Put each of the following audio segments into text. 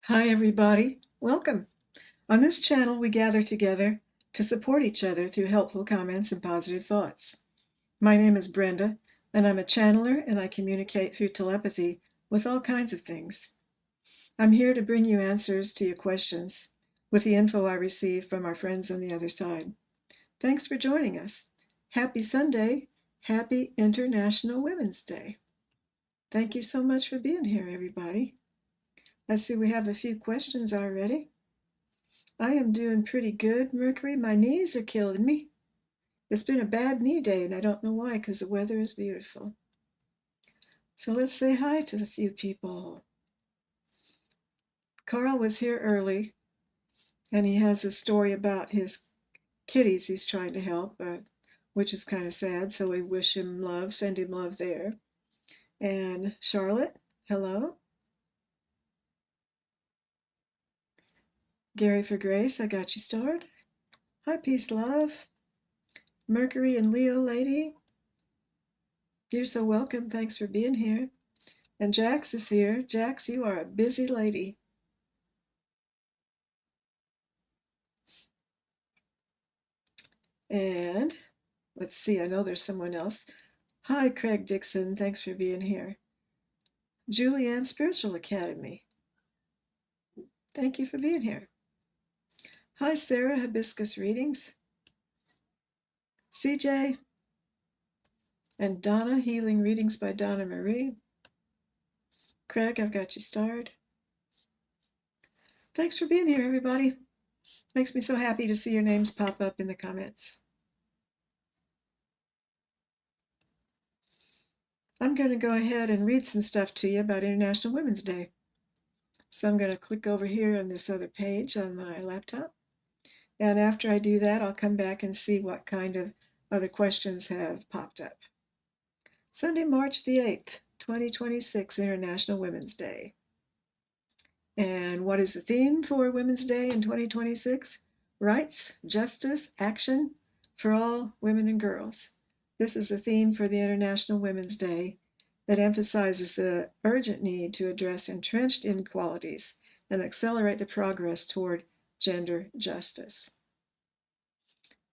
Hi, everybody. Welcome. On this channel, we gather together to support each other through helpful comments and positive thoughts. My name is Brenda, and I'm a channeler, and I communicate through telepathy with all kinds of things. I'm here to bring you answers to your questions with the info I receive from our friends on the other side. Thanks for joining us. Happy Sunday. Happy International Women's Day. Thank you so much for being here, everybody. I see we have a few questions already. I am doing pretty good, Mercury. My knees are killing me. It's been a bad knee day, and I don't know why, because the weather is beautiful. So let's say hi to a few people. Carl was here early, and he has a story about his kitties he's trying to help, which is kind of sad. So we wish him love, send him love there. And Charlotte, hello. Gary for Grace, I got you started. Hi, peace, love. Mercury and Leo lady, you're so welcome. Thanks for being here. And Jax is here. Jax, you are a busy lady. And let's see, I know there's someone else. Hi, Craig Dixon. Thanks for being here. Julianne Spiritual Academy. Thank you for being here. Hi, Sarah, Hibiscus Readings. CJ and Donna, Healing Readings by Donna Marie. Craig, I've got you starred. Thanks for being here, everybody. Makes me so happy to see your names pop up in the comments. I'm going to go ahead and read some stuff to you about International Women's Day. So I'm going to click over here on this other page on my laptop. And after I do that, I'll come back and see what kind of other questions have popped up. Sunday, March the 8th, 2026, International Women's Day. And what is the theme for Women's Day in 2026? Rights, justice, action for all women and girls. This is a theme for the International Women's Day that emphasizes the urgent need to address entrenched inequalities and accelerate the progress toward gender justice.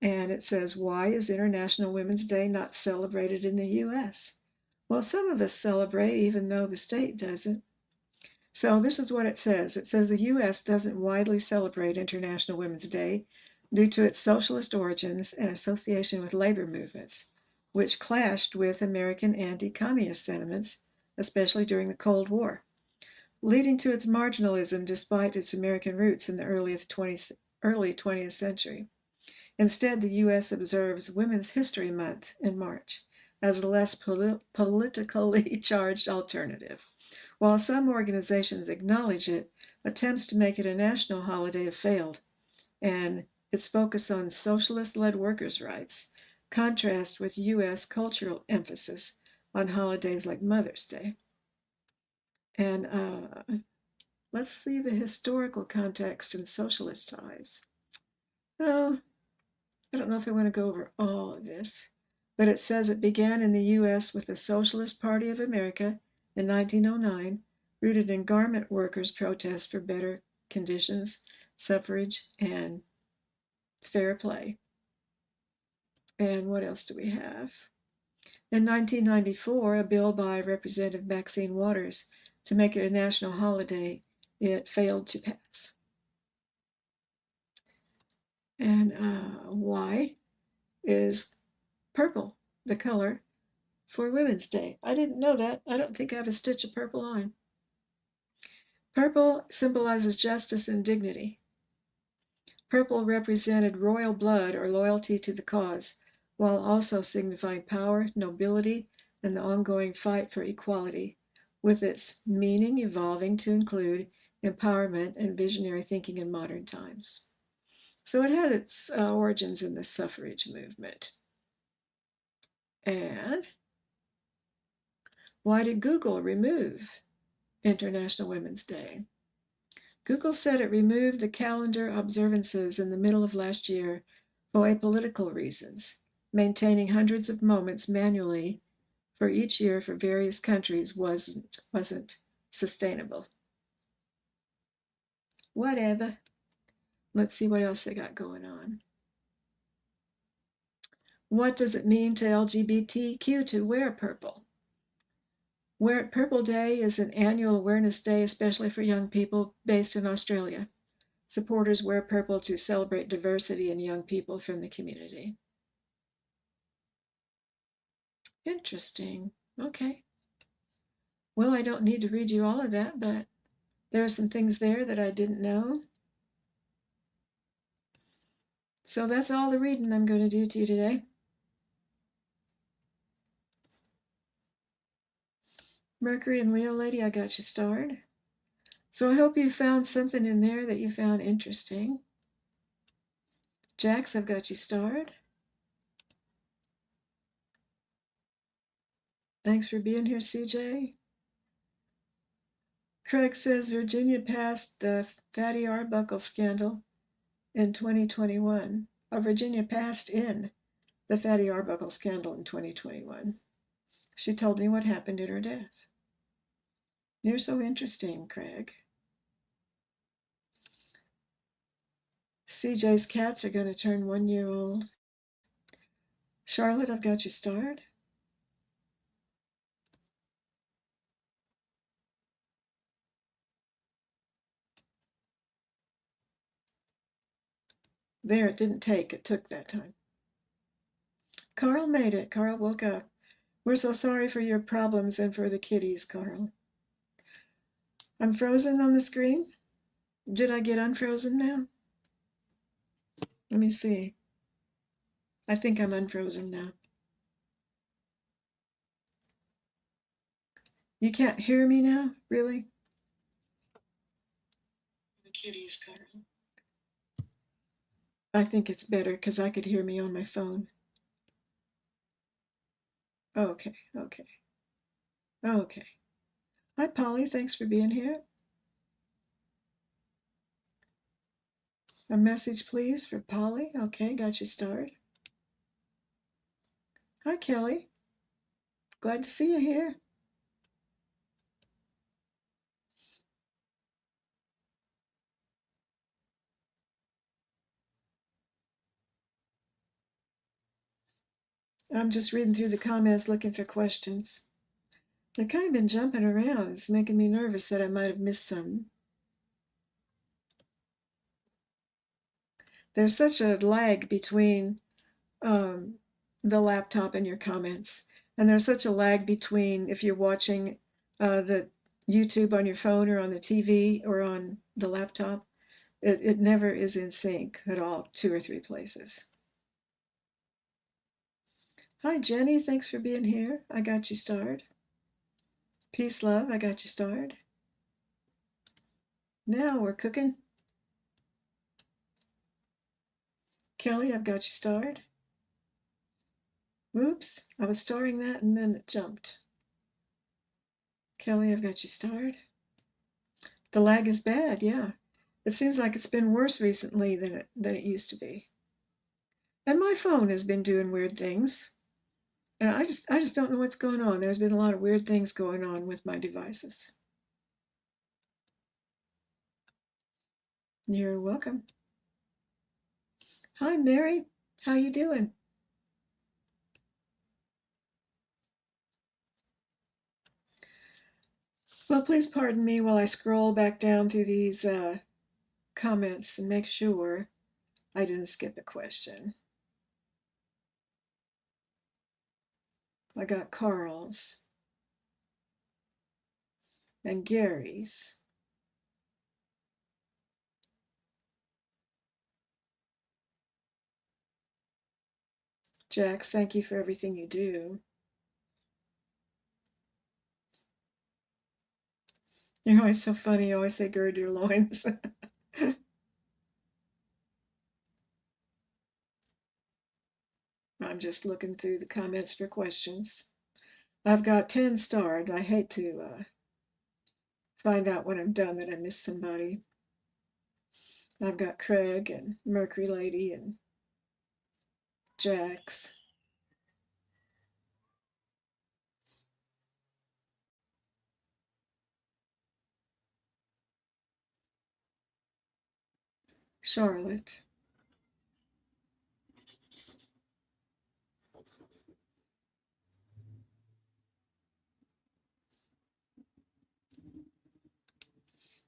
And it says, why is International Women's Day not celebrated in the U.S.? Well, some of us celebrate even though the state doesn't. So this is what it says. It says the U.S. doesn't widely celebrate International Women's Day due to its socialist origins and association with labor movements, which clashed with American anti-communist sentiments, especially during the Cold War, leading to its marginalism despite its American roots in the early 20th century. Instead, the U.S. observes Women's History Month in March as a less politically charged alternative. While some organizations acknowledge it, attempts to make it a national holiday have failed, and its focus on socialist-led workers' rights contrasts with U.S. cultural emphasis on holidays like Mother's Day. And let's see the historical context and socialist ties. Oh, I don't know if I want to go over all of this, but it says it began in the U.S. with the Socialist Party of America in 1909, rooted in garment workers' protests for better conditions, suffrage, and fair play. And what else do we have? In 1994, a bill by Representative Maxine Waters to make it a national holiday, it failed to pass. And why is purple the color for Women's Day? I didn't know that. I don't think I have a stitch of purple on. Purple symbolizes justice and dignity. Purple represented royal blood or loyalty to the cause, while also signifying power, nobility, and the ongoing fight for equality, with its meaning evolving to include empowerment and visionary thinking in modern times. So it had its origins in the suffrage movement. And why did Google remove International Women's Day? Google said it removed the calendar observances in the middle of last year for apolitical reasons. Maintaining hundreds of moments manually for each year for various countries wasn't sustainable. Whatever. Let's see what else they got going on. What does it mean to LGBTQ to wear purple? Wear It Purple Day is an annual awareness day, especially for young people, based in Australia. Supporters wear purple to celebrate diversity in young people from the community. Interesting. Okay. Well, I don't need to read you all of that, but there are some things there that I didn't know. So that's all the reading I'm going to do to you today. Mercury and Leo lady, I got you starred. So I hope you found something in there that you found interesting. Jax, I've got you starred. Thanks for being here, CJ. Craig says Virginia passed the Fatty Arbuckle scandal in 2021. Virginia passed in the Fatty Arbuckle scandal in 2021. She told me what happened in her death. You're so interesting, Craig. CJ's cats are going to turn 1 year old. Charlotte, I've got you starred. There, it didn't take. It took that time. Carl made it. Carl woke up. We're so sorry for your problems and for the kitties, Carl. I'm frozen on the screen. Did I get unfrozen now? Let me see. I think I'm unfrozen now. You can't hear me now? Really? The kitties, Carl. I think it's better because I could hear me on my phone. Okay. Hi, Polly. Thanks for being here. A message, please, for Polly. Okay, got you started. Hi, Kelly. Glad to see you here. I'm just reading through the comments looking for questions. They've kind of been jumping around. It's making me nervous that I might have missed some. There's such a lag between the laptop and your comments. And there's such a lag between if you're watching the YouTube on your phone or on the TV or on the laptop. It never is in sync at all, 2 or 3 places. Hi, Jenny. Thanks for being here. I got you starred. Peace, love. I got you starred. Now we're cooking. Kelly, I've got you starred. Oops, I was starring that and then it jumped. Kelly, I've got you starred. The lag is bad, yeah. It seems like it's been worse recently than it used to be. And my phone has been doing weird things. And I just don't know what's going on. There's been a lot of weird things going on with my devices. You're welcome. Hi, Mary. How you doing? Well, please pardon me while I scroll back down through these comments and make sure I didn't skip a question. I got Carl's and Gary's. Jax, thank you for everything you do. You're always so funny. You always say gird your loins. I'm just looking through the comments for questions. I've got 10 starred. I hate to find out when I'm done that I missed somebody. I've got Craig and Mercury Lady and Jax. Charlotte.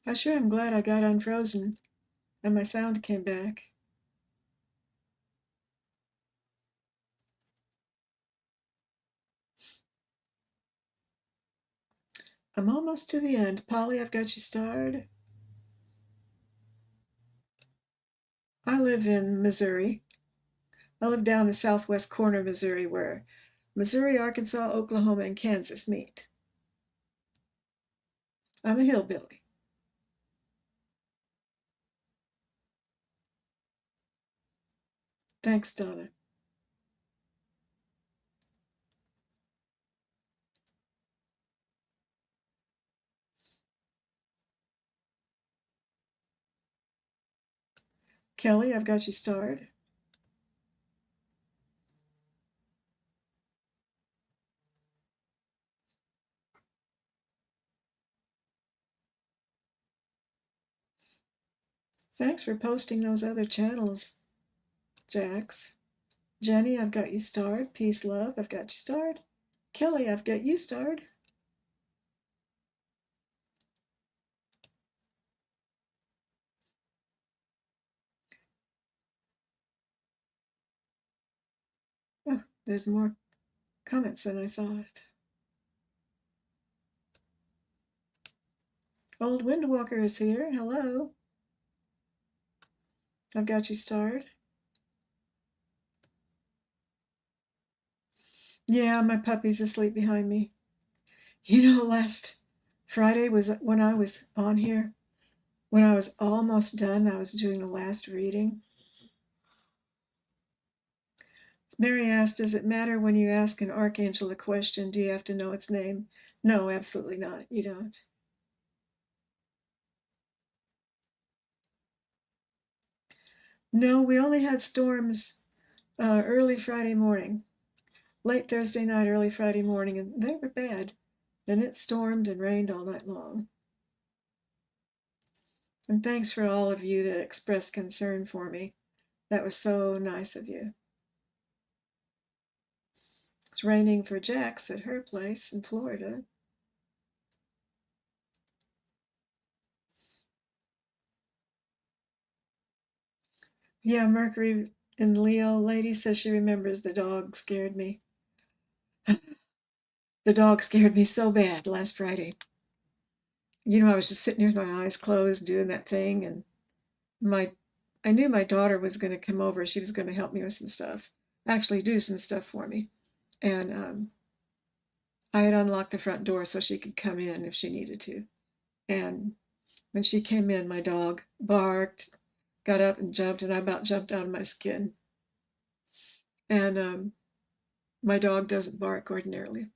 I sure am glad I got unfrozen and my sound came back. I'm almost to the end. Polly, I've got you starred. I live in Missouri. I live down the southwest corner of Missouri where Missouri, Arkansas, Oklahoma, and Kansas meet. I'm a hillbilly. Thanks, Donna. Kelly, I've got you starred. Thanks for posting those other channels, Jax. Jenny, I've got you starred. Peace, love, I've got you starred. Kelly, I've got you starred. Oh, there's more comments than I thought. Old Windwalker is here. Hello. I've got you starred. Yeah, my puppy's asleep behind me. You know, last Friday was when I was on here. When I was almost done, I was doing the last reading. Mary asked, does it matter when you ask an archangel a question? Do you have to know its name? No, absolutely not. You don't. No, we only had storms early Friday morning, late Thursday night, early Friday morning, and they were bad. Then it stormed and rained all night long. And thanks for all of you that expressed concern for me. That was so nice of you. It's raining for Jax at her place in Florida. Yeah, Mercury in Leo. Lady says she remembers the dog scared me. The dog scared me so bad last Friday. You know, I was just sitting here with my eyes closed doing that thing, and I knew my daughter was going to come over. She was going to help me with some stuff, actually do some stuff for me. And I had unlocked the front door so she could come in if she needed to. And when she came in, my dog barked, got up and jumped, and I about jumped out of my skin. And my dog doesn't bark ordinarily.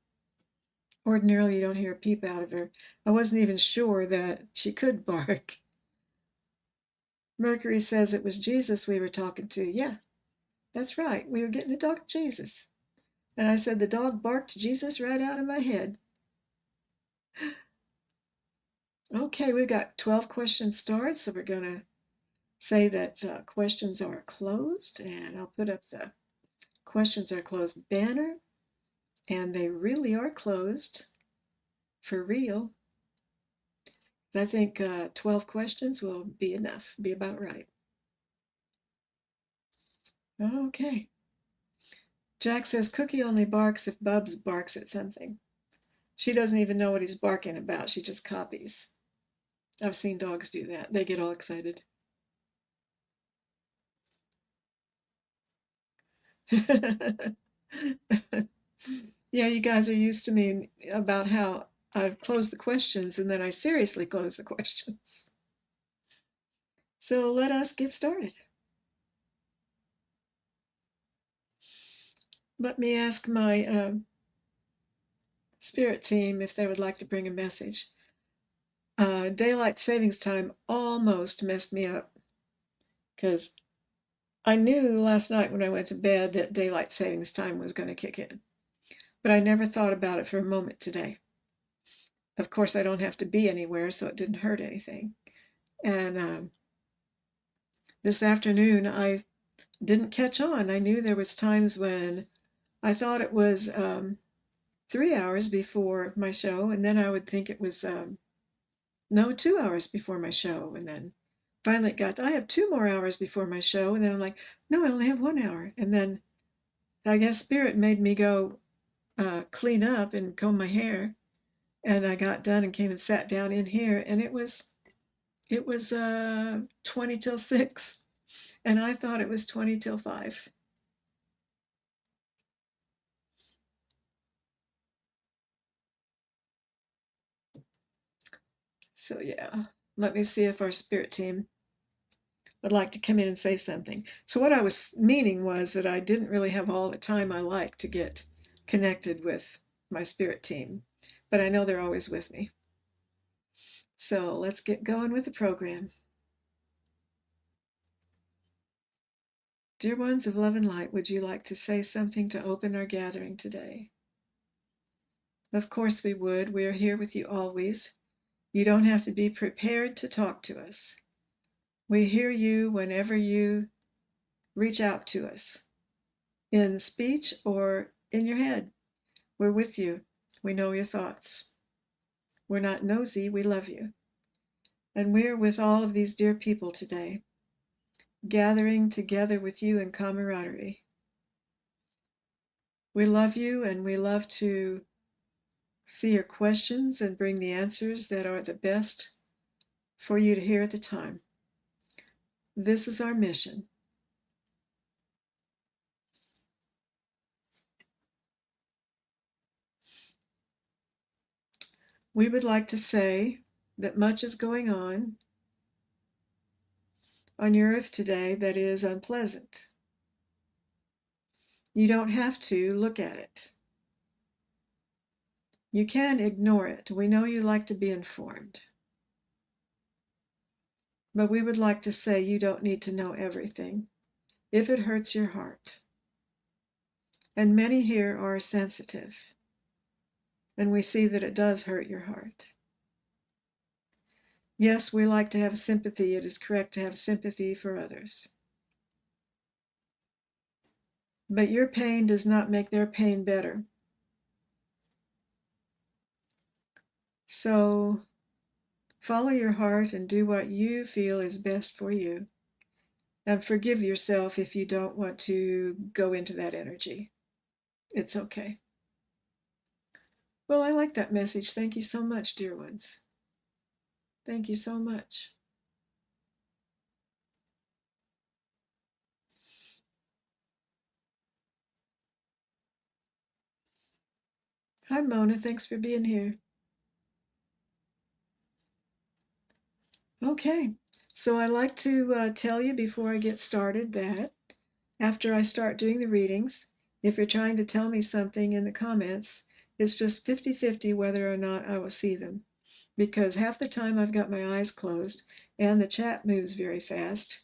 Ordinarily, you don't hear a peep out of her. I wasn't even sure that she could bark. Mercury says it was Jesus we were talking to. Yeah, that's right. We were getting to talk to Jesus. And I said the dog barked Jesus right out of my head. Okay, we've got 12 questions started, so we're going to say that questions are closed, and I'll put up the questions are closed banner, and they really are closed for real. I think 12 questions will be enough, be about right. Okay. Jack says Cookie only barks if Bubs barks at something. She doesn't even know what he's barking about. She just copies. I've seen dogs do that. They get all excited. Yeah, you guys are used to me about how I've closed the questions and then I seriously close the questions. So let us get started. Let me ask my spirit team if they would like to bring a message. Daylight savings time almost messed me up because I knew last night when I went to bed that daylight savings time was going to kick in, but I never thought about it for a moment today. Of course, I don't have to be anywhere, so it didn't hurt anything. And this afternoon I didn't catch on. I knew there was times when I thought it was 3 hours before my show, and then I would think it was no, 2 hours before my show, and then finally it got I have 2 more hours before my show, and then I'm like, no, I only have 1 hour, and then I guess Spirit made me go clean up and comb my hair, and I got done and came and sat down in here, and it was 20 till 6, and I thought it was 20 till 5. So yeah, let me see if our Spirit team would like to come in and say something. So what I was meaning was that I didn't really have all the time I like to get connected with my Spirit team, but I know they're always with me. So let's get going with the program. Dear ones of love and light, would you like to say something to open our gathering today? Of course we would. We are here with you always. You don't have to be prepared to talk to us. We hear you whenever you reach out to us, in speech or in your head. We're with you. We know your thoughts. We're not nosy. We love you. And we're with all of these dear people today, gathering together with you in camaraderie. We love you, and we love to see your questions and bring the answers that are the best for you to hear at the time. This is our mission. We would like to say that much is going on your earth today that is unpleasant. You don't have to look at it. You can ignore it. We know you like to be informed. But we would like to say you don't need to know everything if it hurts your heart. And many here are sensitive, and we see that it does hurt your heart. Yes, we like to have sympathy. It is correct to have sympathy for others. But your pain does not make their pain better. So follow your heart and do what you feel is best for you. And forgive yourself if you don't want to go into that energy. It's okay. Well, I like that message. Thank you so much, dear ones. Thank you so much. Hi, Mona. Thanks for being here. Okay, so I like to tell you before I get started that after I start doing the readings, if you're trying to tell me something in the comments, it's just 50-50 whether or not I will see them, because half the time I've got my eyes closed and the chat moves very fast,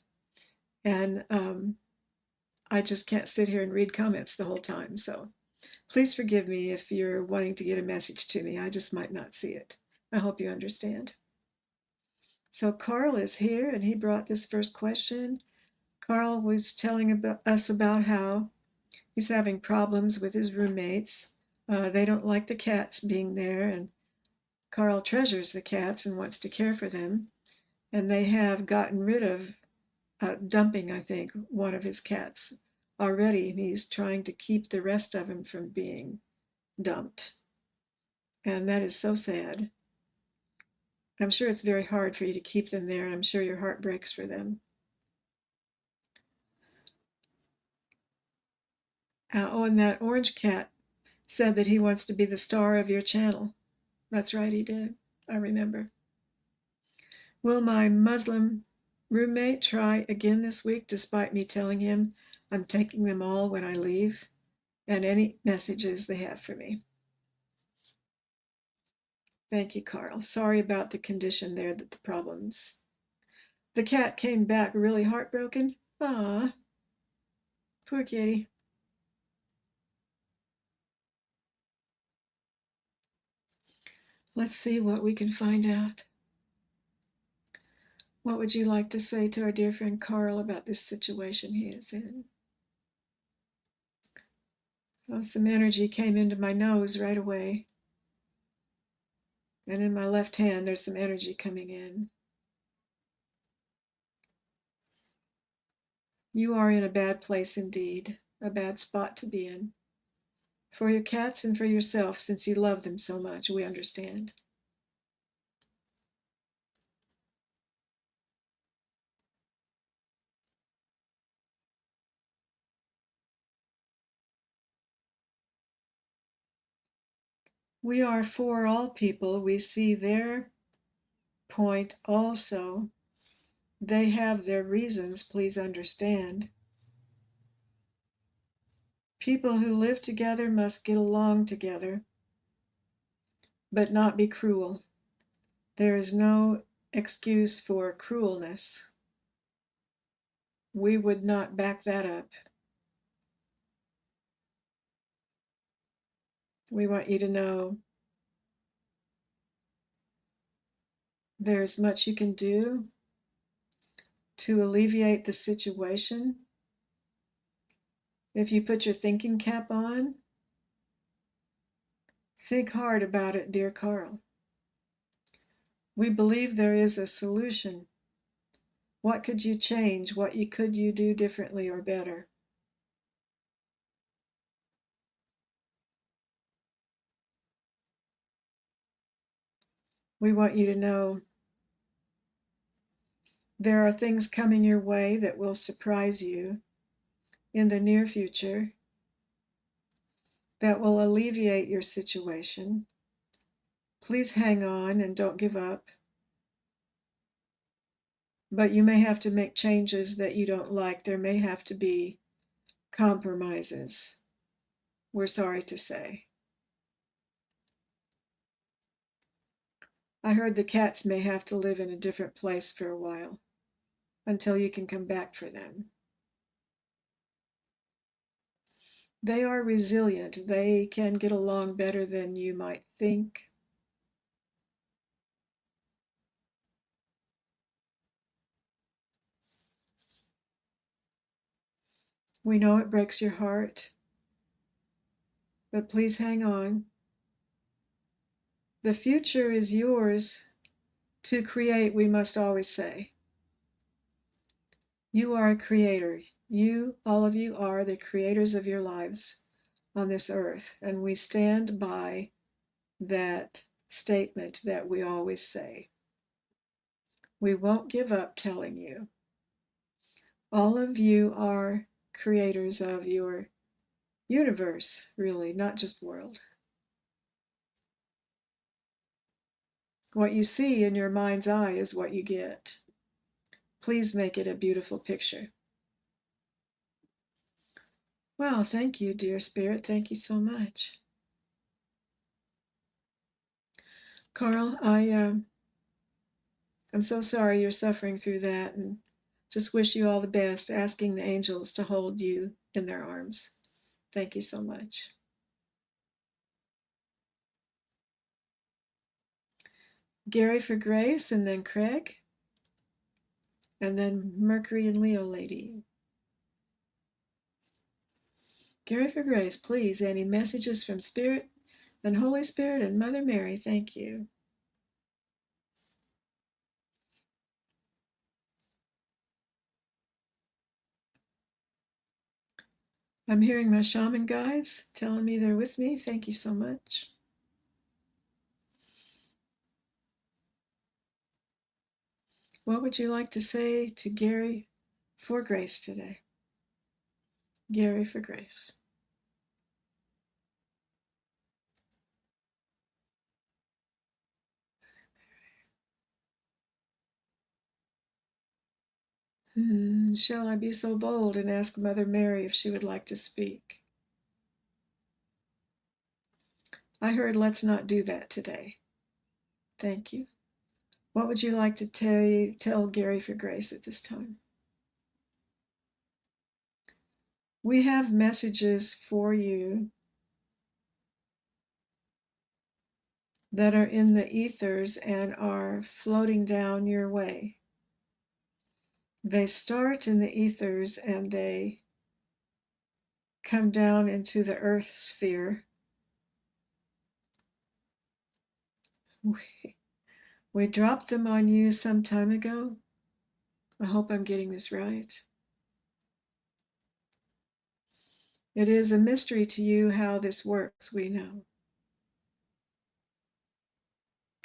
and I just can't sit here and read comments the whole time. So please forgive me if you're wanting to get a message to me. I just might not see it. I hope you understand. So Carl is here, and he brought this first question. Carl was telling us about how he's having problems with his roommates. They don't like the cats being there, and Carl treasures the cats and wants to care for them. And they have gotten rid of, dumping, I think, one of his cats already, and he's trying to keep the rest of them from being dumped. And that is so sad. I'm sure it's very hard for you to keep them there, and I'm sure your heart breaks for them. Oh, and that orange cat said that he wants to be the star of your channel. That's right, he did. I remember. Will my Muslim roommate try again this week, despite me telling him I'm taking them all when I leave? And any messages they have for me. Thank you, Carl. Sorry about the condition there, that the problems. The cat came back really heartbroken. Ah, poor kitty. Let's see what we can find out. What would you like to say to our dear friend Carl about this situation he is in? Well, some energy came into my nose right away. And in my left hand, there's some energy coming in. You are in a bad place indeed, a bad spot to be in. For your cats and for yourself, since you love them so much, we understand. We are for all people. We see their point also. They have their reasons, please understand. People who live together must get along together, but not be cruel. There is no excuse for cruelness. We would not back that up. We want you to know there's much you can do to alleviate the situation. If you put your thinking cap on, think hard about it, dear Carl. We believe there is a solution. What could you change? What could you do differently or better? We want you to know there are things coming your way that will surprise you in the near future that will alleviate your situation. Please hang on and don't give up. But you may have to make changes that you don't like. There may have to be compromises. We're sorry to say. I heard the cats may have to live in a different place for a while until you can come back for them. They are resilient. They can get along better than you might think. We know it breaks your heart, but please hang on. The future is yours to create, we must always say. You are a creator. You, all of you, are the creators of your lives on this earth, and we stand by that statement that we always say. We won't give up telling you. All of you are creators of your universe, really, not just world. What you see in your mind's eye is what you get. Please make it a beautiful picture. Well, thank you, dear Spirit. Thank you so much. Carl, I'm so sorry you're suffering through that, and just wish you all the best, asking the angels to hold you in their arms. Thank you so much. Gary for Grace, and then Craig, and then Mercury and Leo lady. Gary for Grace, please, any messages from Spirit and Holy Spirit and Mother Mary? Thank you. I'm hearing my shaman guides telling me they're with me. Thank you so much. What would you like to say to Gary for Grace today? Gary for Grace. Shall I be so bold and ask Mother Mary if she would like to speak? I heard let's not do that today. Thank you. What would you like to tell Gary for Grace at this time? We have messages for you that are in the ethers and are floating down your way. They start in the ethers and they come down into the earth sphere. We dropped them on you some time ago. I hope I'm getting this right. It is a mystery to you how this works, we know.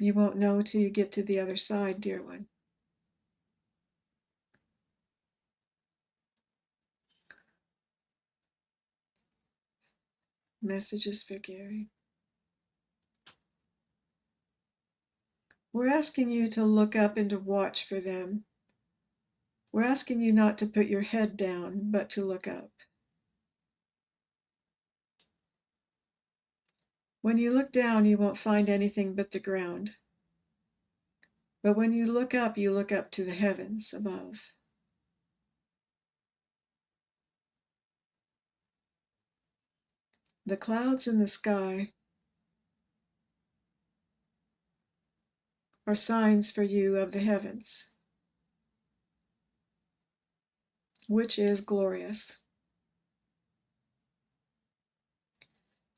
You won't know till you get to the other side, dear one. Messages for Gary. We're asking you to look up and to watch for them. We're asking you not to put your head down, but to look up. When you look down, you won't find anything but the ground. But when you look up to the heavens above. The clouds in the sky are signs for you of the heavens, which is glorious.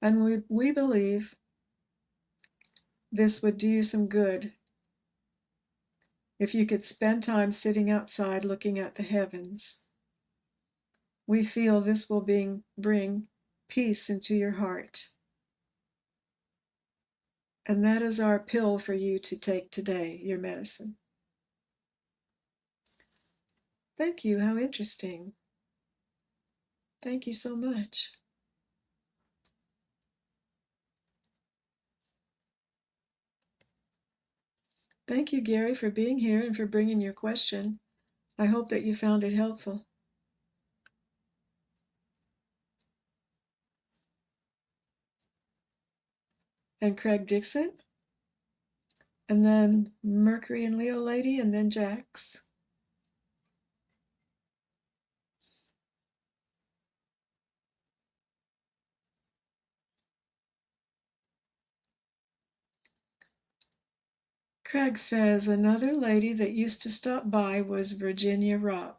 And we believe this would do you some good if you could spend time sitting outside looking at the heavens. We feel this will bring peace into your heart. And that is our pill for you to take today, your medicine. Thank you. How interesting. Thank you so much. Thank you, Gary, for being here and for bringing your question. I hope that you found it helpful. And Craig Dixon, and then Mercury and Leo Lady, and then Jax. Craig says another lady that used to stop by was Virginia Ropp.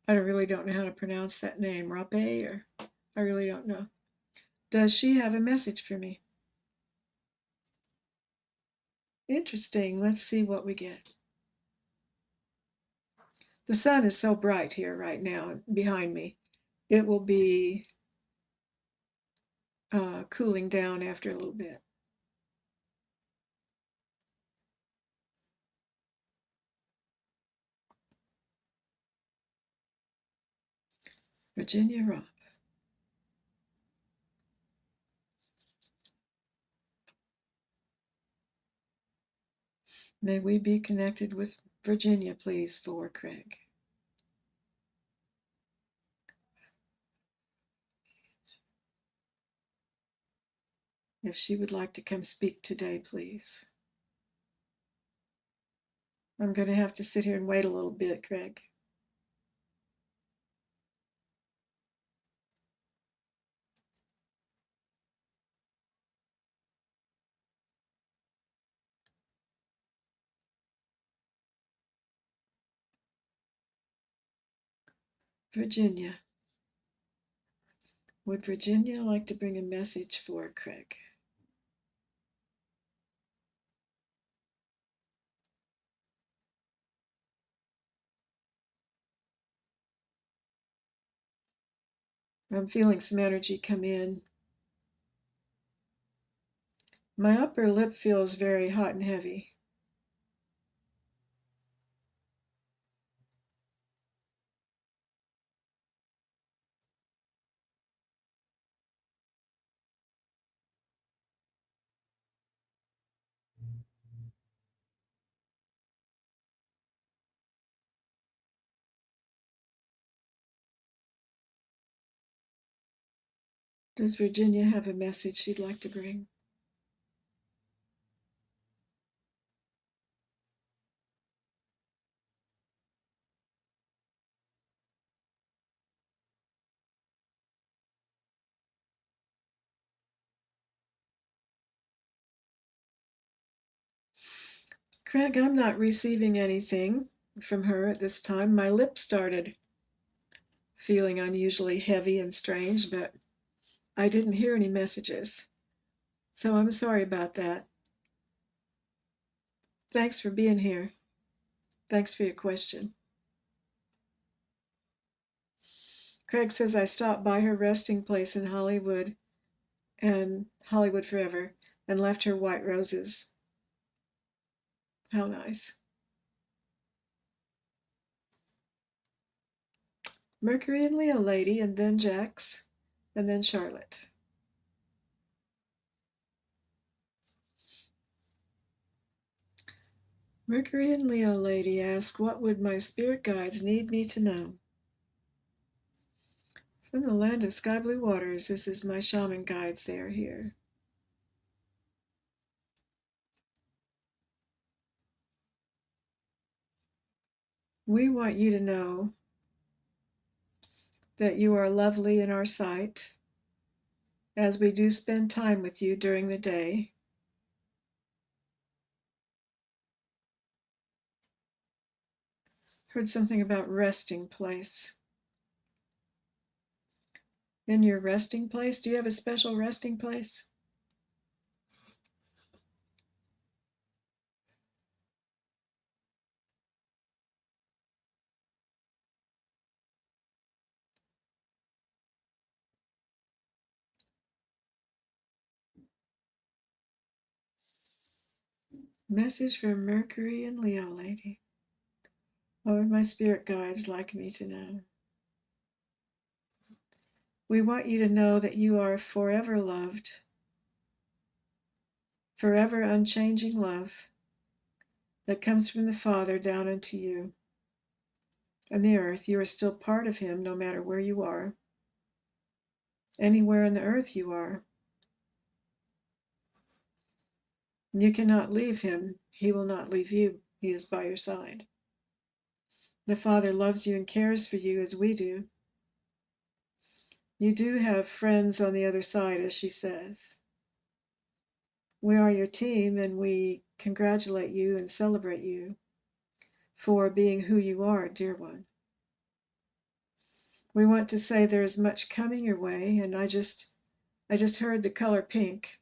I really don't know how to pronounce that name. Rappe, or I really don't know. Does she have a message for me? Interesting. Let's see what we get. The sun is so bright here right now behind me. It will be cooling down after a little bit. Virginia Ropp. May we be connected with Virginia, please, for Craig. If she would like to come speak today, please. I'm going to have to sit here and wait a little bit, Craig. Virginia. Would Virginia like to bring a message for Craig? I'm feeling some energy come in. My upper lip feels very hot and heavy. Does Virginia have a message she'd like to bring? Craig, I'm not receiving anything. from her at this time. My lips started feeling unusually heavy and strange, but I didn't hear any messages. So I'm sorry about that. Thanks for being here. Thanks for your question. Craig says I stopped by her resting place in Hollywood and Hollywood Forever and left her white roses. How nice. Mercury and Leo lady, and then Jax, and then Charlotte. Mercury and Leo lady ask, what would my spirit guides need me to know? From the land of sky blue waters, this is my shaman guides. They are here. We want you to know that you are lovely in our sight as we do spend time with you during the day. Heard something about resting place. In your resting place, do you have a special resting place? Message from Mercury and Leo lady. What would my spirit guides like me to know? We want you to know that you are forever loved, forever unchanging love that comes from the Father down into you. And the earth, you are still part of Him no matter where you are. Anywhere in the earth you are. You cannot leave Him. He will not leave you. He is by your side. The Father loves you and cares for you as we do. You do have friends on the other side, as she says. We are your team, and we congratulate you and celebrate you for being who you are, dear one. We want to say there is much coming your way, and I just heard the color pink.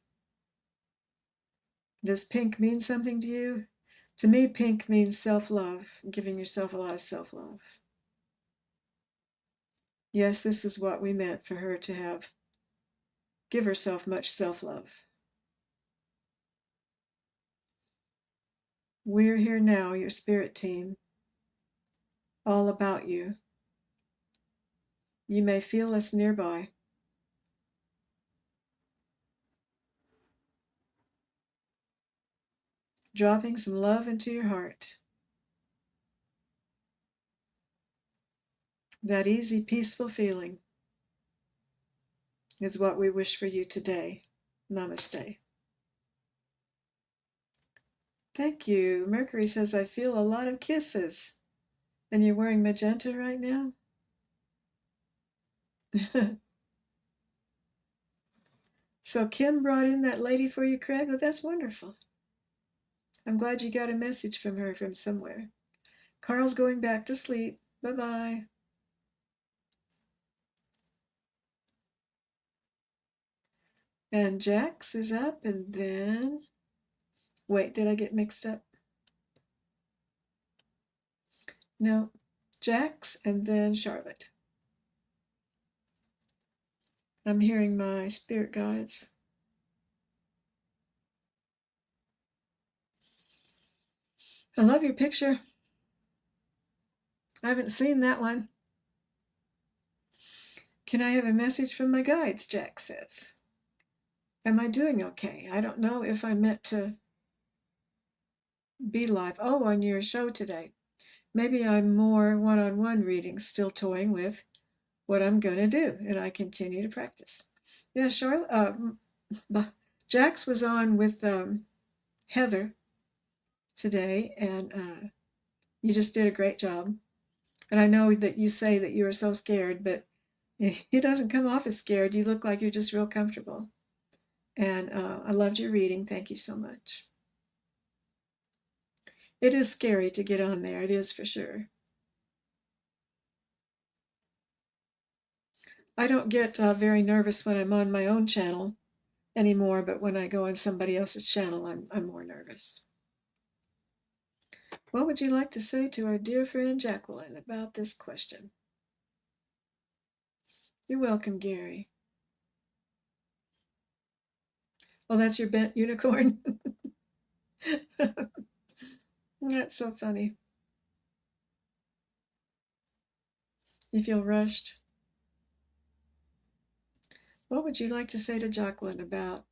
Does pink mean something to you? To me, pink means self-love, giving yourself a lot of self-love. Yes, this is what we meant for her to give herself much self-love. We're here now, your spirit team, all about you. You may feel us nearby. Dropping some love into your heart. That easy, peaceful feeling is what we wish for you today. Namaste. Thank you. Mercury says, I feel a lot of kisses. And you're wearing magenta right now? So Kim brought in that lady for you, Craig? Oh, that's wonderful. I'm glad you got a message from her from somewhere. Carl's going back to sleep. Bye-bye. And Jax is up, and then... Wait, did I get mixed up? No. Jax, and then Charlotte. I'm hearing my spirit guides. I love your picture. I haven't seen that one. Can I have a message from my guides? Jack says. Am I doing okay? I don't know if I meant to be live. Oh, on your show today. Maybe I'm more one-on-one reading, still toying with what I'm going to do, and I continue to practice. Yeah, Charlotte, Jax was on with Heather today, and you just did a great job. And I know that you say that you were so scared, but he doesn't come off as scared. You look like you're just real comfortable. And I loved your reading. Thank you so much. It is scary to get on there. It is for sure. I don't get very nervous when I'm on my own channel anymore, but when I go on somebody else's channel, I'm more nervous. What would you like to say to our dear friend Jacqueline about this question? You're welcome, Gary. Oh, that's your bent unicorn? That's so funny. You feel rushed? What would you like to say to Jacqueline about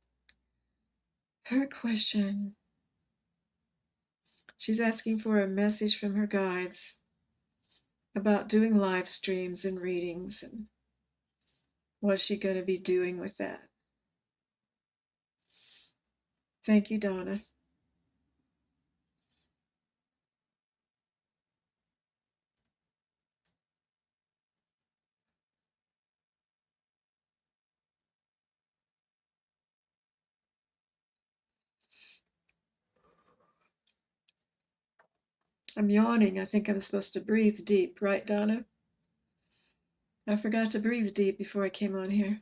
her question? She's asking for a message from her guides about doing live streams and readings, and what's she going to be doing with that? Thank you, Donna. I'm yawning. I think I'm supposed to breathe deep, right, Donna? I forgot to breathe deep before I came on here.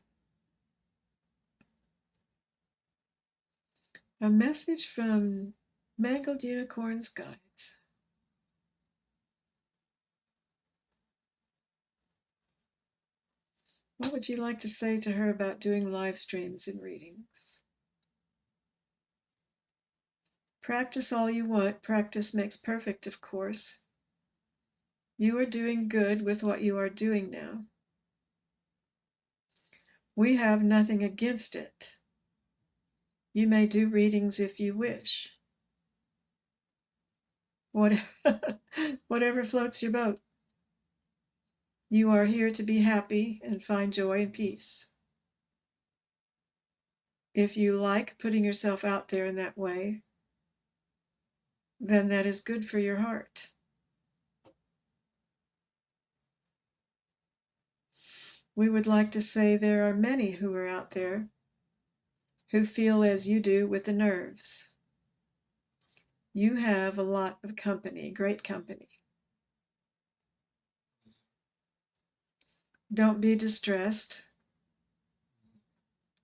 A message from Mangled Unicorn's Guides. What would you like to say to her about doing live streams and readings? Practice all you want. Practice makes perfect, of course. You are doing good with what you are doing now. We have nothing against it. You may do readings if you wish. Whatever floats your boat. You are here to be happy and find joy and peace. If you like putting yourself out there in that way, then that is good for your heart. We would like to say there are many who are out there who feel as you do with the nerves. You have a lot of company, great company. Don't be distressed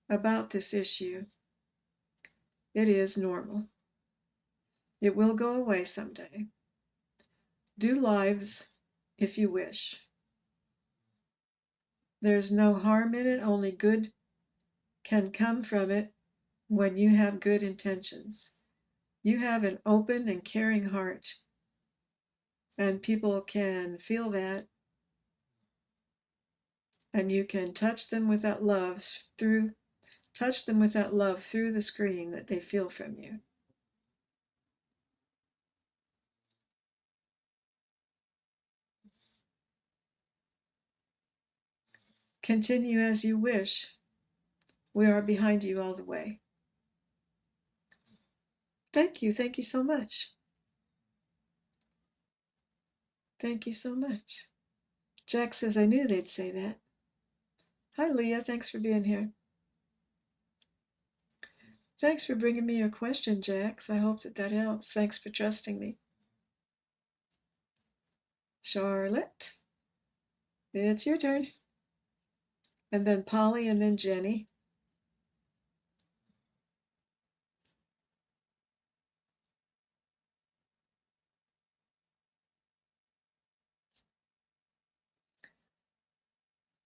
about this issue. It is normal. It will go away someday. Do lives if you wish. There's no harm in it, only good can come from it when you have good intentions. You have an open and caring heart, and people can feel that, and you can touch them with that love through the screen that they feel from you. Continue as you wish. We are behind you all the way. Thank you. Thank you so much. Thank you so much. Jack says, I knew they'd say that. Hi, Leah. Thanks for being here. Thanks for bringing me your question, Jax. I hope that helps. Thanks for trusting me. Charlotte, it's your turn. And then Polly, and then Jenny.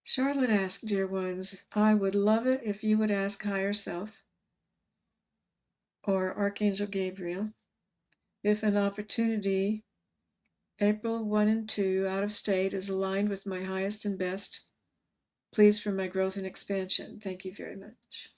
Charlotte asked, dear ones, I would love it if you would ask Higher Self or Archangel Gabriel if an opportunity, April 1 and 2, out of state, is aligned with my highest and best. Please, for my growth and expansion. Thank you very much.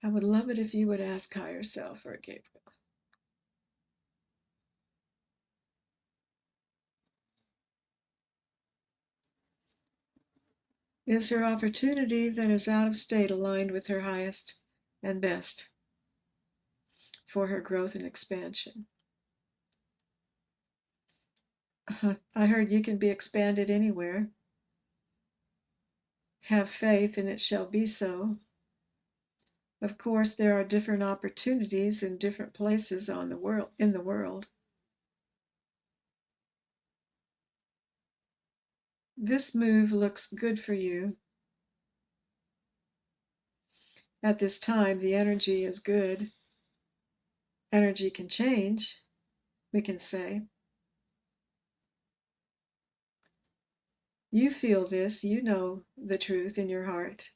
I would love it if you would ask Higher Self or Gabriel. Is her opportunity that is out of state aligned with her highest and best for her growth and expansion? I heard you can be expanded anywhere. Have faith and it shall be so. Of course, there are different opportunities in different places in the world. This move looks good for you. At this time, the energy is good. Energy can change, we can say. You feel this, you know the truth in your heart.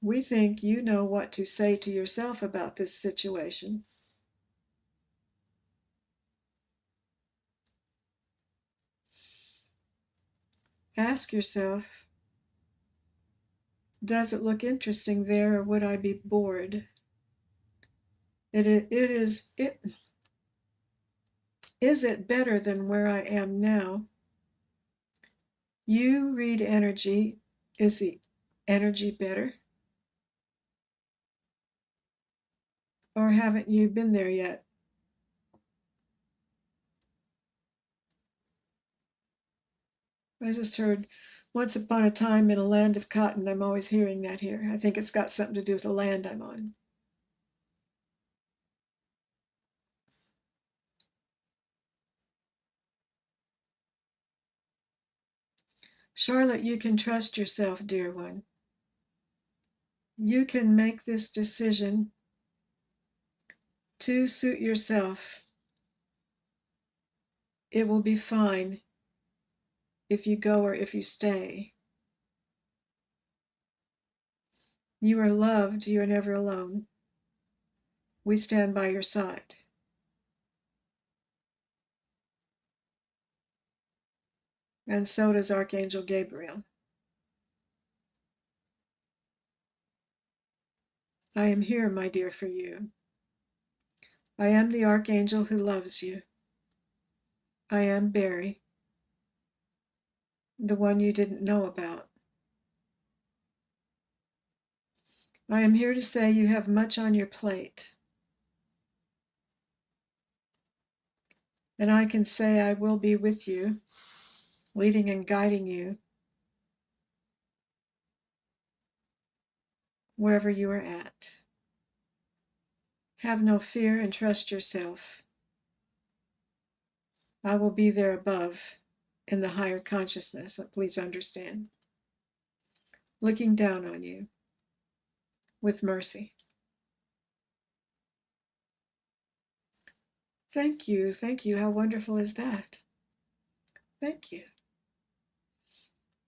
We think you know what to say to yourself about this situation. Ask yourself, does it look interesting there or would I be bored? Is it better than where I am now? You read energy. Is the energy better? Or haven't you been there yet? I just heard once upon a time in a land of cotton. I'm always hearing that here. I think it's got something to do with the land I'm on. Charlotte, you can trust yourself, dear one. You can make this decision to suit yourself. It will be fine if you go or if you stay. You are loved. You are never alone. We stand by your side. And so does Archangel Gabriel. I am here, my dear, for you. I am the Archangel who loves you. I am Barry, the one you didn't know about. I am here to say you have much on your plate. And I can say I will be with you, leading and guiding you wherever you are at. Have no fear and trust yourself. I will be there above in the higher consciousness, please understand, looking down on you with mercy. Thank you, thank you. How wonderful is that? Thank you.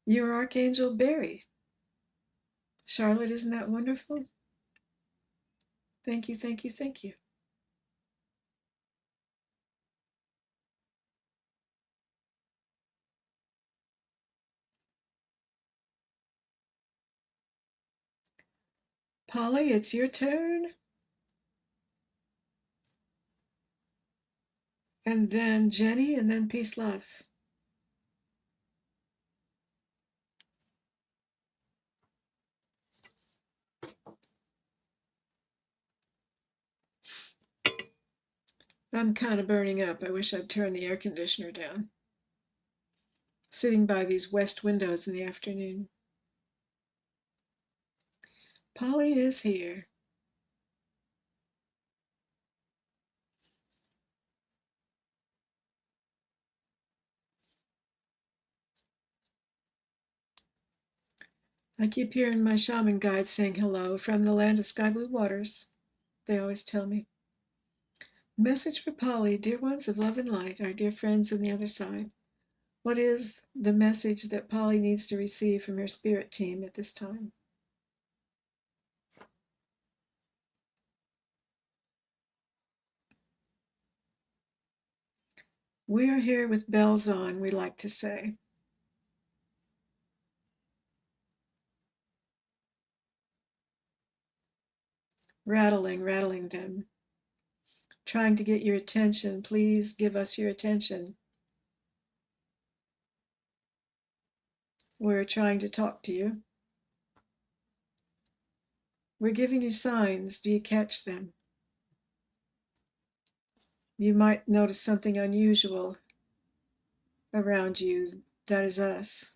You're Archangel Barry. Charlotte, isn't that wonderful? Thank you, thank you, thank you. Polly, it's your turn. And then Jenny, and then peace, love. I'm kind of burning up. I wish I'd turned the air conditioner down. Sitting by these west windows in the afternoon. Polly is here. I keep hearing my shaman guide saying hello from the land of sky blue waters. They always tell me. Message for Polly, dear ones of love and light, our dear friends on the other side. What is the message that Polly needs to receive from her spirit team at this time? We are here with bells on, we like to say. Rattling them. Trying to get your attention. Please give us your attention. We're trying to talk to you. We're giving you signs. Do you catch them? You might notice something unusual around you. That is us.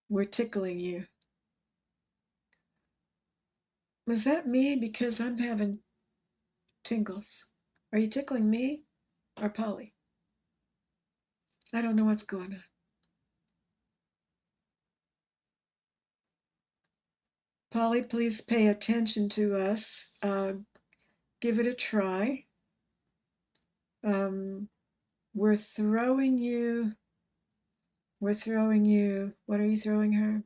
We're tickling you. Was that me? Because I'm having tingles. Are you tickling me or Polly? I don't know what's going on. Polly, please pay attention to us. Give it a try. We're throwing you. We're throwing you. What are you throwing her?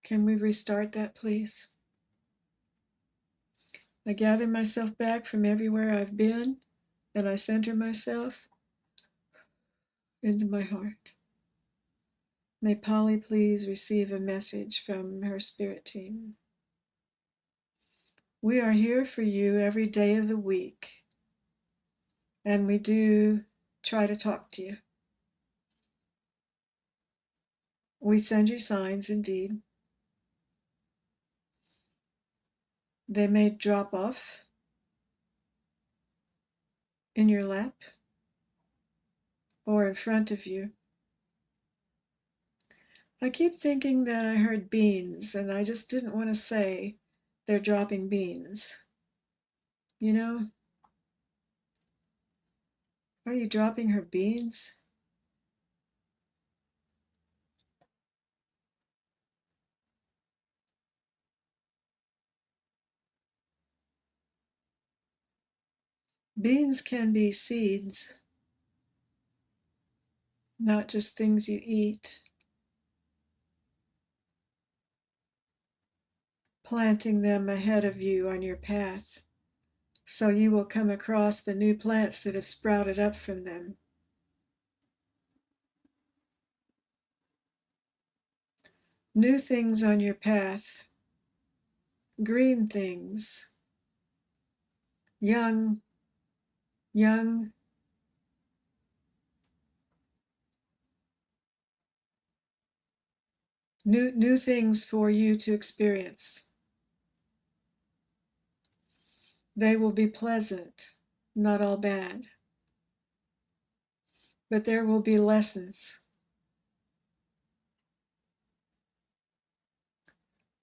Can we restart that, please? I gather myself back from everywhere I've been, and I center myself into my heart. May Polly please receive a message from her spirit team. We are here for you every day of the week, and we do try to talk to you. We send you signs, indeed. They may drop off in your lap or in front of you. I keep thinking that I heard beans, and I just didn't want to say they're dropping beans. You know, are you dropping her beans? Beans can be seeds, not just things you eat. Planting them ahead of you on your path, so you will come across the new plants that have sprouted up from them. New things on your path, green things, young, young, new things for you to experience. They will be pleasant, not all bad, but there will be lessons.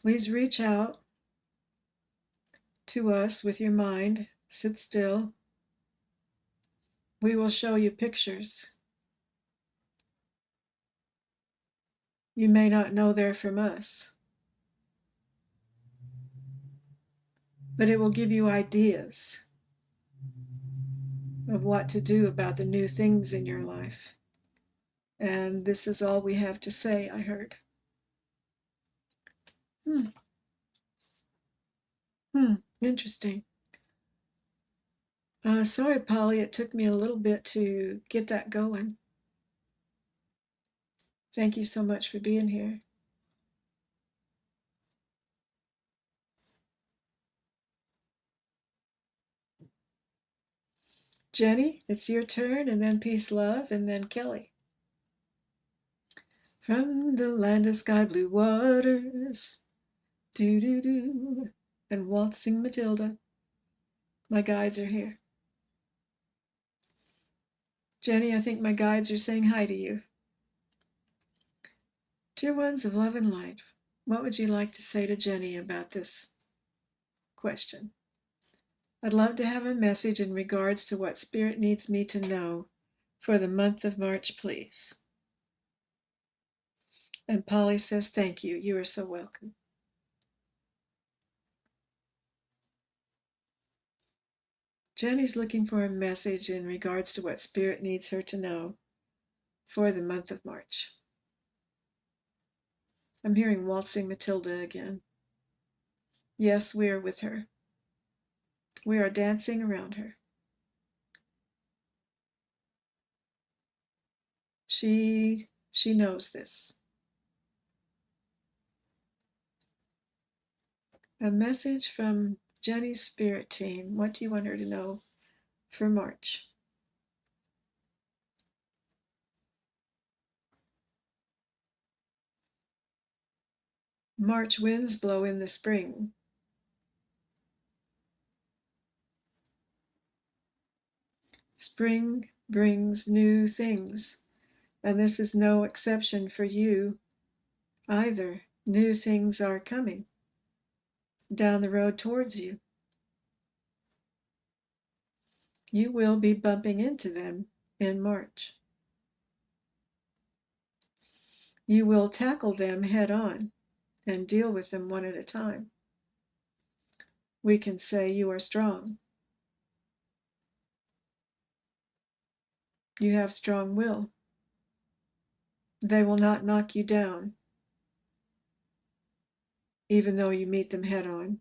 Please reach out to us with your mind. Sit still. We will show you pictures. You may not know they're from us, but it will give you ideas of what to do about the new things in your life. And this is all we have to say, I heard. Interesting. Sorry, Polly, it took me a little bit to get that going. Thank you so much for being here. Jenny, it's your turn, and then Peace Love, and then Kelly. From the land of sky blue waters, do-do-do, and Waltzing Matilda. My guides are here. Jenny, I think my guides are saying hi to you. Dear ones of love and light, what would you like to say to Jenny about this question? I'd love to have a message in regards to what Spirit needs me to know for the month of March, please. And Polly says, thank you. You are so welcome. Jenny's looking for a message in regards to what Spirit needs her to know for the month of March. I'm hearing Waltzing Matilda again. Yes, we are with her. We are dancing around her. She knows this. A message from Jenny's spirit team, what do you want her to know for March? March winds blow in the spring. Spring brings new things, and this is no exception for you either. New things are coming down the road towards you. You will be bumping into them in March. You will tackle them head on and deal with them one at a time. We can say you are strong. You have strong will. They will not knock you down, even though you meet them head on.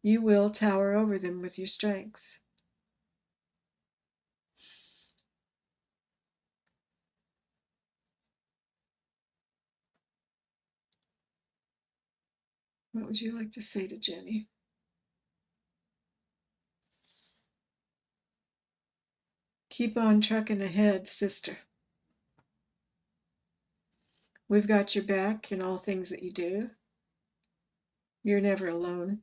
You will tower over them with your strength. What would you like to say to Jenny? Keep on trucking ahead, sister. We've got your back in all things that you do. You're never alone.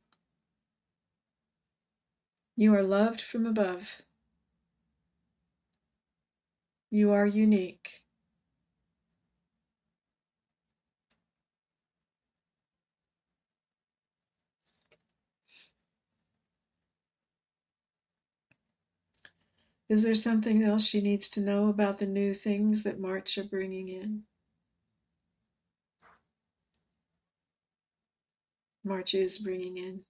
You are loved from above. You are unique. Is there something else she needs to know about the new things that March are bringing in? March is bringing in.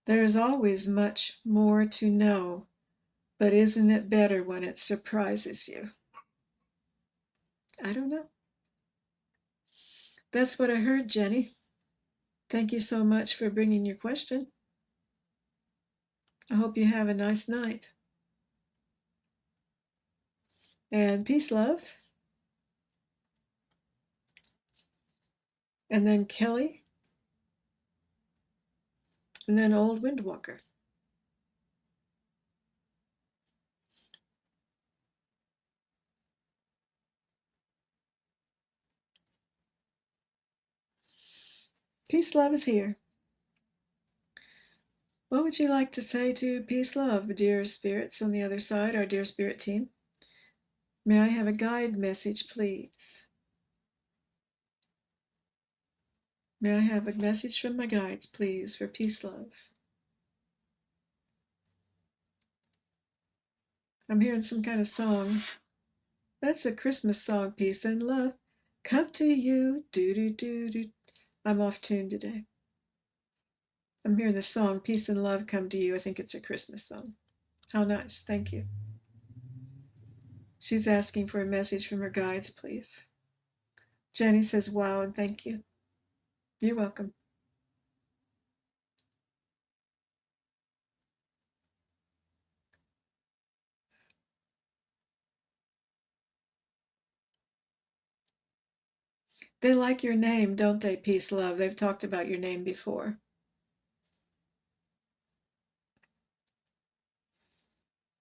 There is always much more to know, but isn't it better when it surprises you? I don't know. That's what I heard, Jenny. Thank you so much for bringing your question. I hope you have a nice night. And peace, love. And then Kelly. And then old Windwalker. Peace, love is here. What would you like to say to peace, love, dear spirits on the other side, our dear spirit team? May I have a guide message, please? May I have a message from my guides, please, for peace, love? I'm hearing some kind of song. That's a Christmas song, peace and love. Come to you, do. I'm off tune today. I'm hearing the song, peace and love come to you. I think it's a Christmas song. How nice, thank you. She's asking for a message from her guides, please. Jenny says, wow, and thank you. You're welcome. They like your name, don't they, peace, love? They've talked about your name before.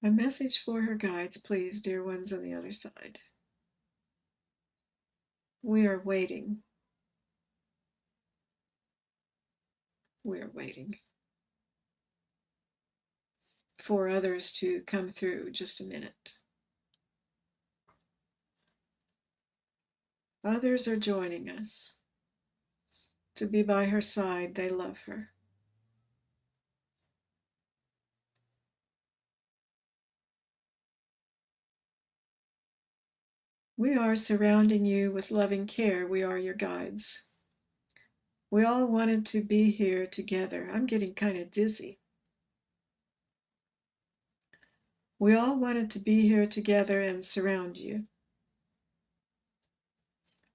A message for her guides, please, dear ones on the other side. We are waiting. We are waiting for others to come through. Just a minute. Others are joining us. To be by her side, they love her. We are surrounding you with loving care. We are your guides. We all wanted to be here together. I'm getting kind of dizzy. We all wanted to be here together and surround you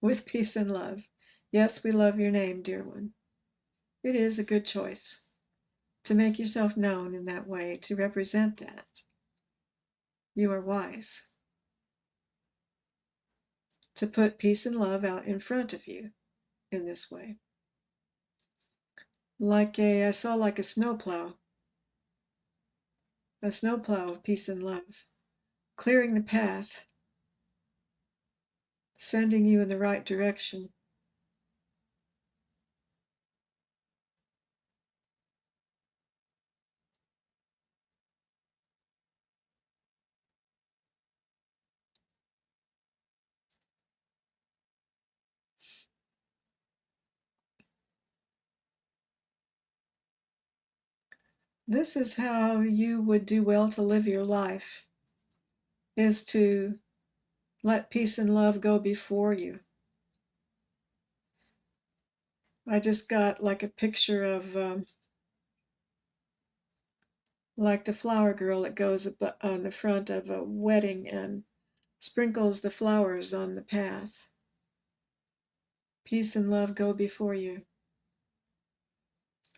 with peace and love. Yes, we love your name, dear one. It is a good choice to make yourself known in that way, to represent that. You are wise to put peace and love out in front of you in this way. I saw like a snowplow of peace and love, clearing the path, sending you in the right direction. This is how you would do well to live your life, is to let peace and love go before you. I just got like a picture of like the flower girl that goes on the front of a wedding and sprinkles the flowers on the path. Peace and love go before you.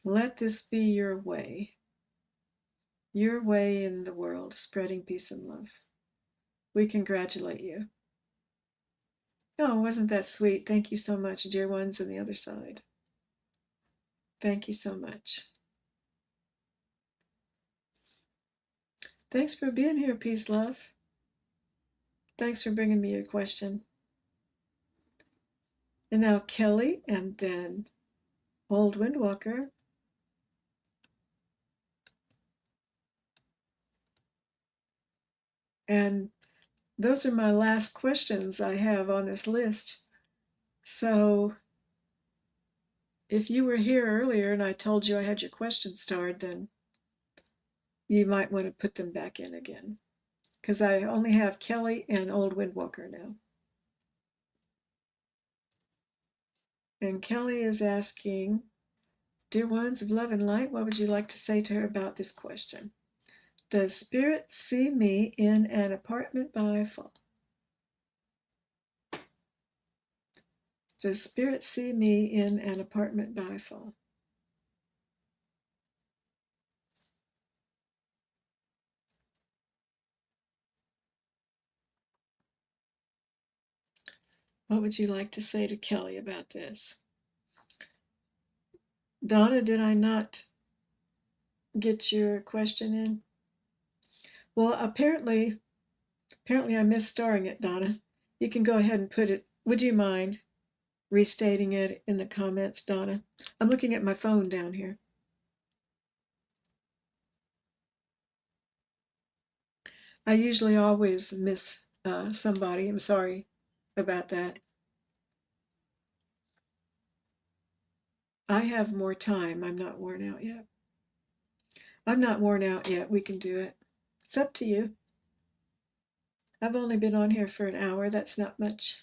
Let this be your way in the world, spreading peace and love. We congratulate you. Oh, wasn't that sweet? Thank you so much, dear ones on the other side. Thank you so much. Thanks for being here, Peace Love. Thanks for bringing me your question. And now Kelly, and then Old Windwalker. And those are my last questions I have on this list. So if you were here earlier and I told you I had your question starred, then you might want to put them back in again, because I only have Kelly and Old Windwalker now. And Kelly is asking, dear ones of love and light, what would you like to say to her about this question? Does Spirit see me in an apartment by fall? Does Spirit see me in an apartment by fall? What would you like to say to Kelly about this? Donna, did I not get your question in? Well, apparently I missed starring it, Donna. You can go ahead and put it. Would you mind restating it in the comments, Donna? I'm looking at my phone down here. I usually always miss somebody. I'm sorry about that. I have more time. I'm not worn out yet. I'm not worn out yet. We can do it. It's up to you. I've only been on here for an hour. That's not much.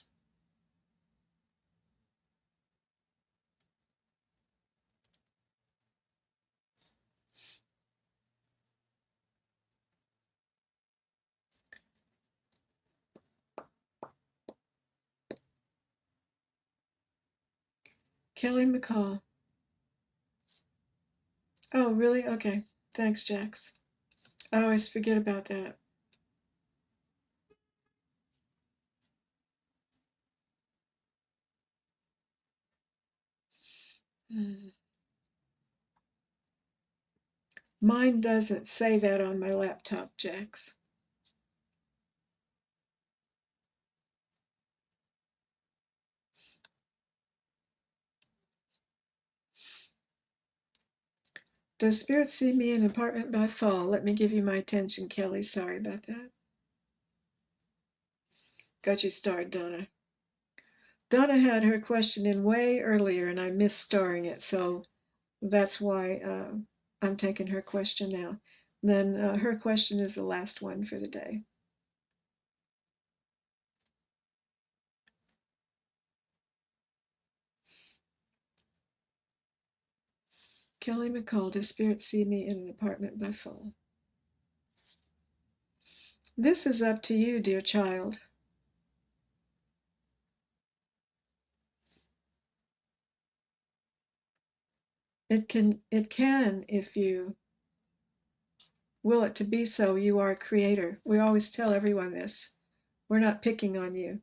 Kelly McCall. Oh, really? Okay. Thanks, Jax. I always forget about that. Mine doesn't say that on my laptop, Jax. Does Spirit see me in an apartment by fall? Let me give you my attention, Kelly. Sorry about that. Got you starred, Donna. Donna had her question in way earlier and I missed starring it, so that's why I'm taking her question now. Then her question is the last one for the day. Kelly McCall, does Spirit see me in an apartment by fall? This is up to you, dear child. It can, if you will it to be so. You are a creator. We always tell everyone this. We're not picking on you.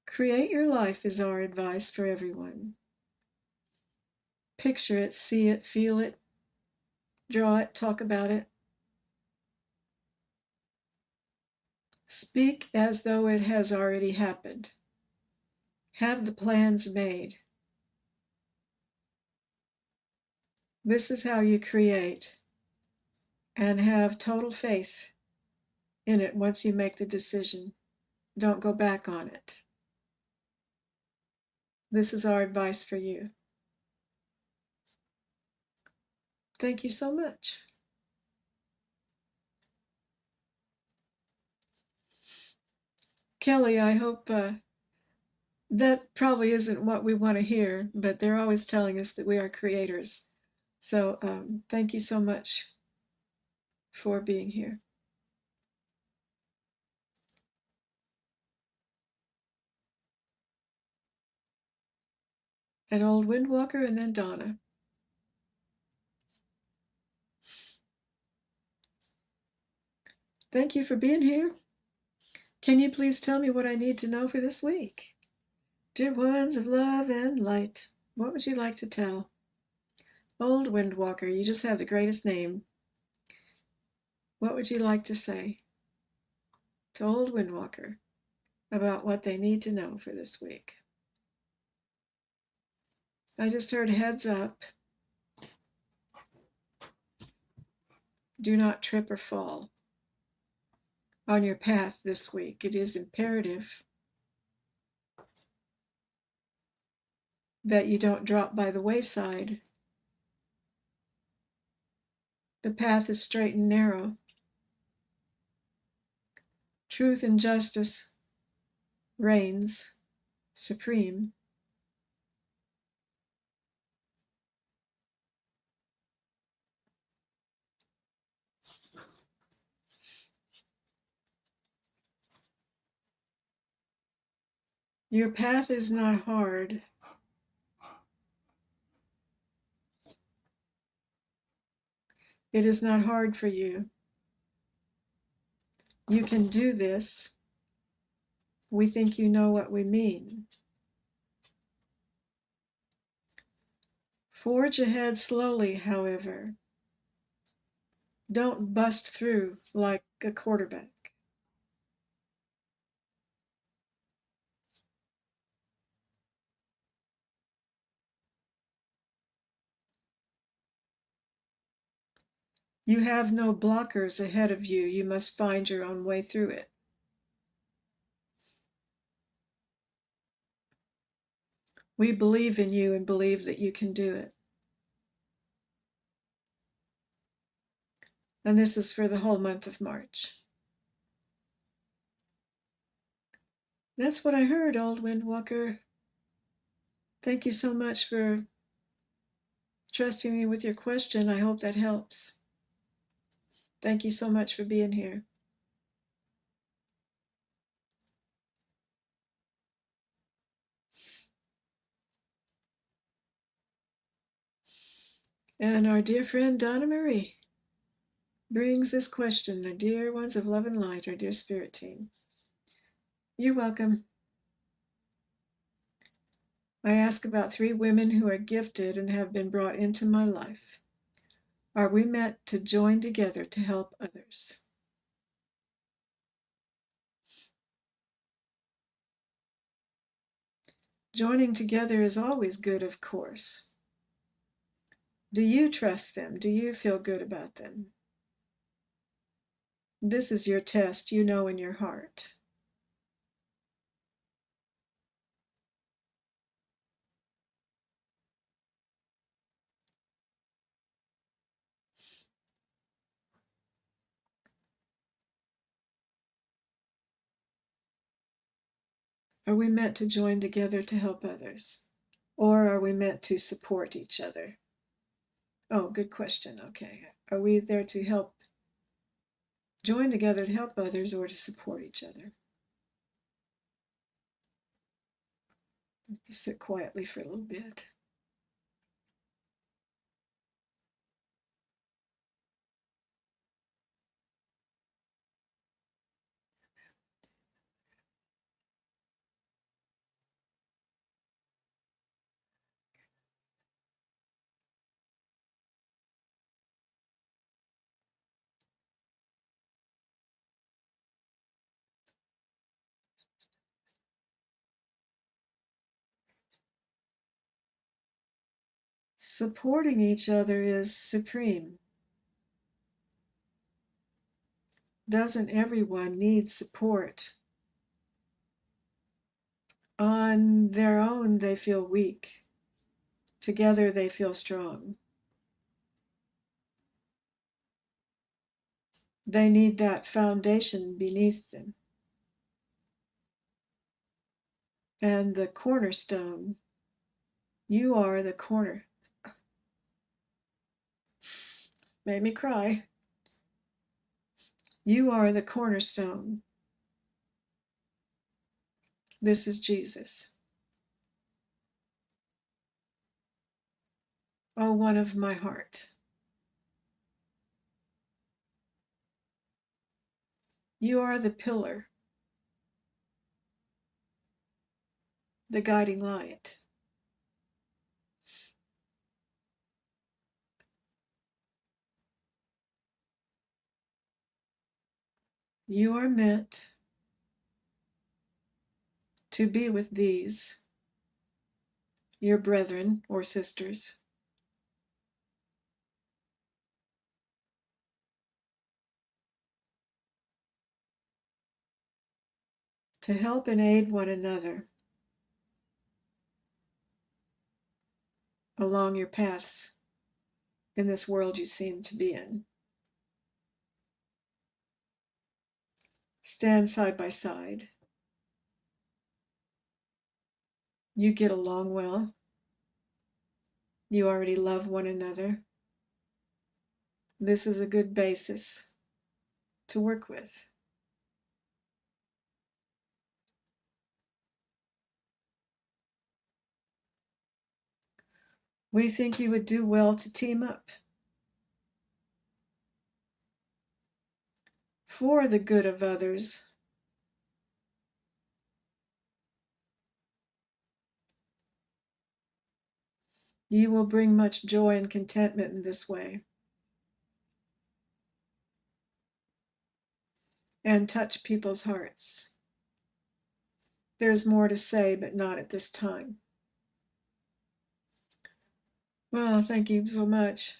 Create your life is our advice for everyone. picture it, see it, feel it, draw it, talk about it. Speak as though it has already happened. Have the plans made. This is how you create, and have total faith in it once you make the decision. Don't go back on it. This is our advice for you. Thank you so much. Kelly, I hope that probably isn't what we want to hear, but they're always telling us that we are creators. So thank you so much for being here. And old Windwalker, and then Donna. Thank you for being here. Can you please tell me what I need to know for this week? Dear ones of love and light, what would you like to tell? Old Windwalker, you just have the greatest name. What would you like to say to Old Windwalker about what they need to know for this week? I just heard heads up. Do not trip or fall on your path this week. It is imperative that you don't drop by the wayside. The path is straight and narrow. Truth and justice reigns supreme. Your path is not hard. It is not hard for you. You can do this. We think you know what we mean. Forge ahead slowly, however. Don't bust through like a quarterback. You have no blockers ahead of you. You must find your own way through it. We believe in you and believe that you can do it. And this is for the whole month of March. That's what I heard, old Windwalker. Thank you so much for trusting me with your question. I hope that helps. Thank you so much for being here. And our dear friend Donna Marie brings this question, the dear ones of love and light, our dear spirit team. You're welcome. I ask about 3 women who are gifted and have been brought into my life. Are we meant to join together to help others? Joining together is always good, of course. Do you trust them? Do you feel good about them? This is your test, you know in your heart. Are we meant to join together to help others? Or are we meant to support each other? Oh, good question. Okay. Are we there to help, join together to help others or to support each other? To sit quietly for a little bit. Supporting each other is supreme. Doesn't everyone need support? On their own, they feel weak. Together, they feel strong. They need that foundation beneath them. And the cornerstone, you are the corner. Made me cry. You are the cornerstone. This is Jesus. Oh, one of my heart. You are the pillar, the guiding light. You are meant to be with these, your brethren or sisters, to help and aid one another along your paths in this world you seem to be in. Stand side by side. You get along well. You already love one another. This is a good basis to work with. We think you would do well to team up for the good of others. You will bring much joy and contentment in this way and touch people's hearts. There's more to say, but not at this time. Well, thank you so much.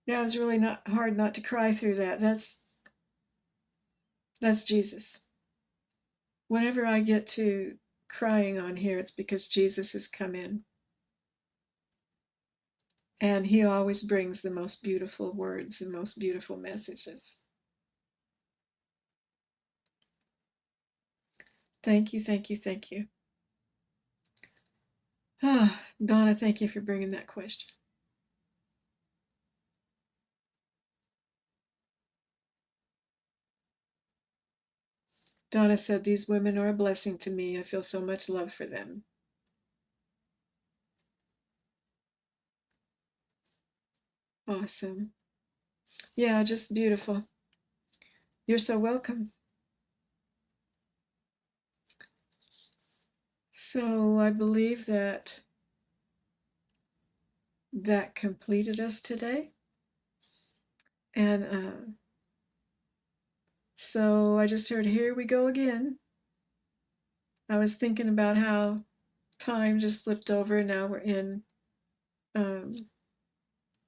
Yeah, it was really not hard not to cry through that. That's Jesus. Whenever I get to crying on here, it's because Jesus has come in. And he always brings the most beautiful words and most beautiful messages. Thank you, thank you, thank you. Ah, Donna, thank you for bringing that question. Donna said, these women are a blessing to me. I feel so much love for them. Awesome. Yeah, just beautiful. You're so welcome. So I believe that completed us today. And so I just heard, here we go again. I was thinking about how time just slipped over, and now we're in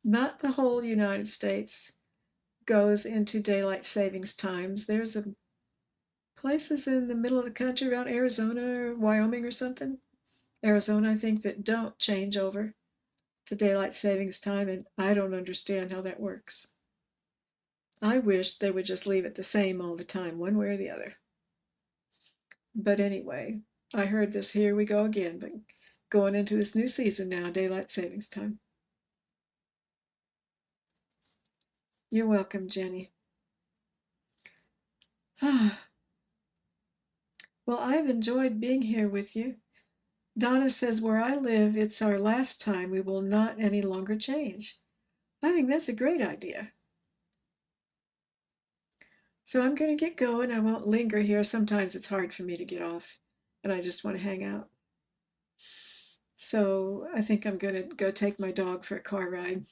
not the whole United States goes into daylight savings times. There's places in the middle of the country around Arizona or Wyoming or something. Arizona, I think, that don't change over to daylight savings time, and I don't understand how that works. I wish they would just leave it the same all the time, one way or the other. But anyway, I heard this, here we go again, but going into this new season now, daylight savings time. You're welcome, Jenny. Well, I've enjoyed being here with you. Donna says, where I live, it's our last time. We will not any longer change. I think that's a great idea. So I'm going to get going. I won't linger here. Sometimes it's hard for me to get off, and I just want to hang out. So I think I'm going to go take my dog for a car ride.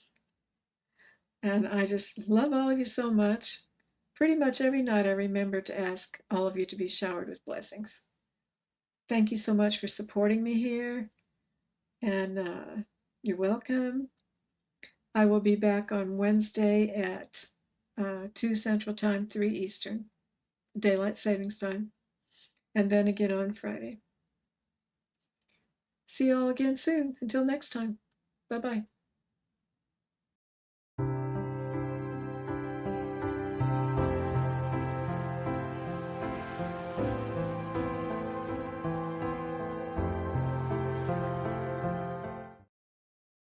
And I just love all of you so much. Pretty much every night I remember to ask all of you to be showered with blessings. Thank you so much for supporting me here. And You're welcome. I will be back on Wednesday at 2 Central Time, 3 Eastern, Daylight Savings Time, and then again on Friday. See you all again soon. Until next time. Bye-bye.